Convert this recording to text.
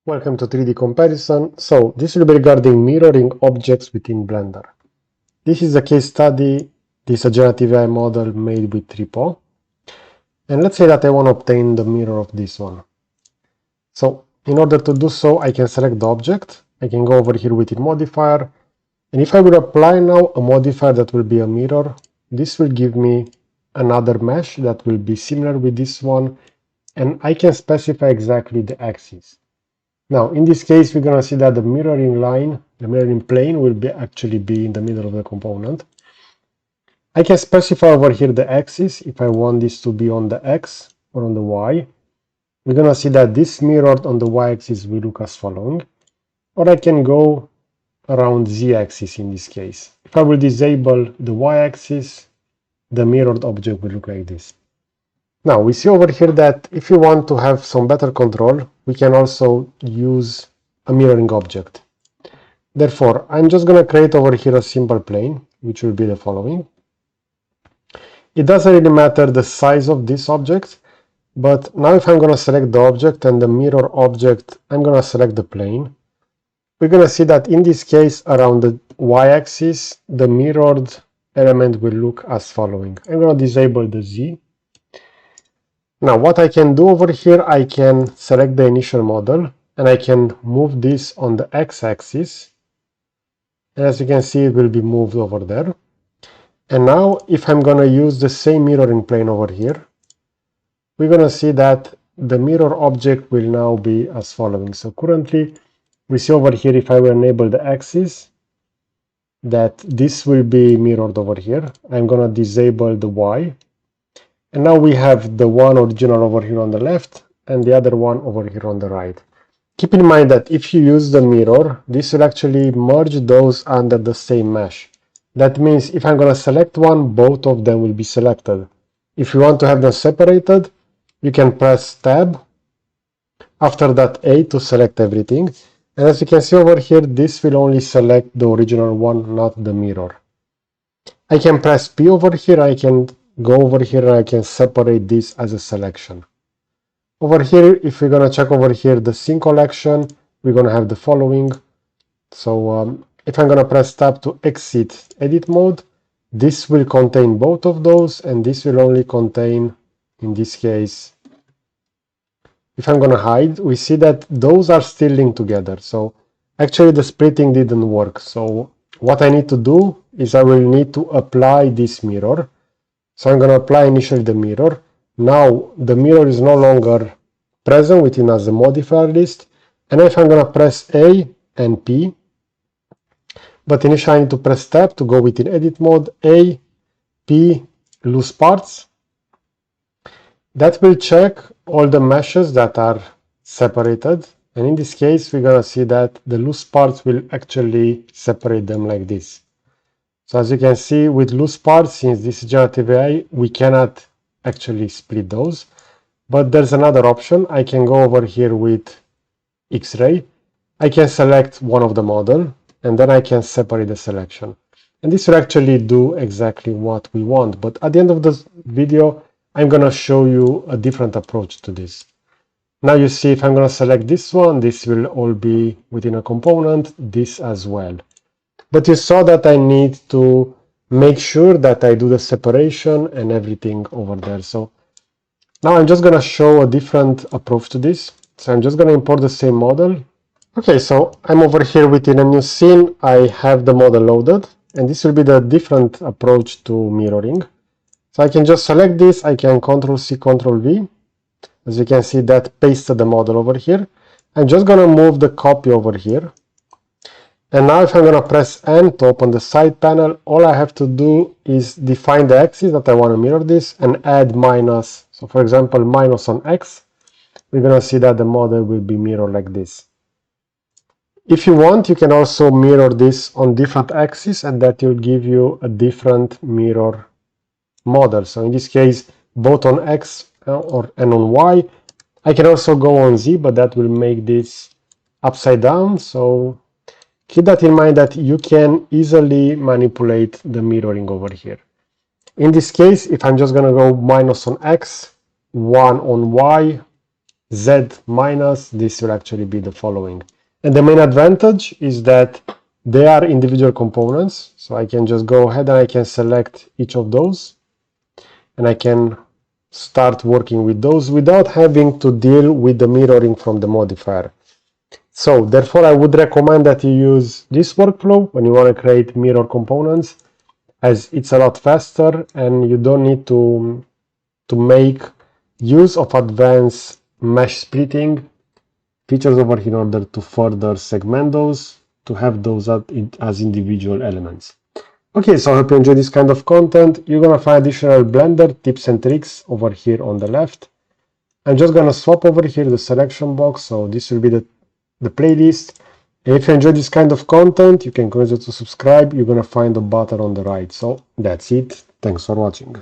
Welcome to 3D comparison. So this will be regarding mirroring objects within Blender. This is a case study. This is a generative AI model made with repo. And let's say that I want to obtain the mirror of this one. So in order to do so, I can select the object. I can go over here within modifier. And if I will apply now a modifier that will be a mirror, this will give me another mesh that will be similar with this one. And I can specify exactly the axis. Now, in this case, we're going to see that the mirroring line, the mirroring plane will actually be in the middle of the component. I can specify over here the axis if I want this to be on the X or on the Y. We're going to see that this mirrored on the Y-axis will look as following. Or I can go around Z-axis in this case. If I will disable the Y-axis, the mirrored object will look like this. Now, we see over here that if you want to have some better control, we can also use a mirroring object. Therefore, I'm just going to create over here a simple plane, which will be the following. It doesn't really matter the size of this object, but now if I'm going to select the object and the mirror object, I'm going to select the plane. We're going to see that in this case, around the Y-axis, the mirrored element will look as following. I'm going to disable the Z. Now what I can do over here, I can select the initial model and I can move this on the X-axis. And as you can see, it will be moved over there. And now if I'm going to use the same mirroring plane over here, we're going to see that the mirror object will now be as following. So currently we see over here, if I will enable the axis, that this will be mirrored over here. I'm going to disable the Y. And now we have the one original over here on the left and the other one over here on the right. Keep in mind that if you use the mirror, this will actually merge those under the same mesh. That means if I'm going to select one, both of them will be selected. If you want to have them separated, you can press Tab, after that A to select everything. And as you can see over here, this will only select the original one, not the mirror. I can press P over here, I can go over here and I can separate this as a selection. Over here, if we're going to check over here the scene collection, we're going to have the following. So if I'm going to press Tab to exit edit mode, this will contain both of those and this will only contain, in this case, if I'm going to hide, we see that those are still linked together. So actually the splitting didn't work. So what I need to do is I will need to apply this mirror. So I'm going to apply initially the mirror. Now the mirror is no longer present within as a modifier list. And if I'm going to press A and P, but initially I need to press Tab to go within edit mode, A, P, loose parts. That will check all the meshes that are separated. And in this case, we're going to see that the loose parts will actually separate them like this. So as you can see with loose parts, since this is generative AI, we cannot actually split those. But there's another option. I can go over here with X-ray. I can select one of the model and then I can separate the selection. And this will actually do exactly what we want. But at the end of this video, I'm going to show you a different approach to this. Now you see if I'm going to select this one, this will all be within a component, this as well. But you saw that I need to make sure that I do the separation and everything over there. So now I'm just going to show a different approach to this. So I'm just going to import the same model. Okay, so I'm over here within a new scene. I have the model loaded and this will be the different approach to mirroring. So I can just select this. I can Ctrl+C, Ctrl+V. As you can see, that pasted the model over here. I'm just going to move the copy over here. And now if I'm going to press N to open the side panel, all I have to do is define the axis that I want to mirror this and add minus. So for example, minus on X, we're going to see that the model will be mirrored like this. If you want, you can also mirror this on different axes and that will give you a different mirror model. So in this case, both on X and on Y. I can also go on Z, but that will make this upside down. So keep that in mind that you can easily manipulate the mirroring over here. In this case, if I'm just going to go minus on X, 1 on Y, Z minus, this will actually be the following. And the main advantage is that they are individual components. So I can just go ahead and I can select each of those. And I can start working with those without having to deal with the mirroring from the modifier. So therefore, I would recommend that you use this workflow when you want to create mirror components, as it's a lot faster and you don't need to make use of advanced mesh splitting features over here in order to further segment those, to have those as individual elements. Okay, so I hope you enjoy this kind of content. You're going to find additional Blender tips and tricks over here on the left. I'm just going to swap over here the selection box, so this will be the playlist. And if you enjoy this kind of content, you can consider to subscribe. You're going to find the button on the right. So that's it. Thanks for watching.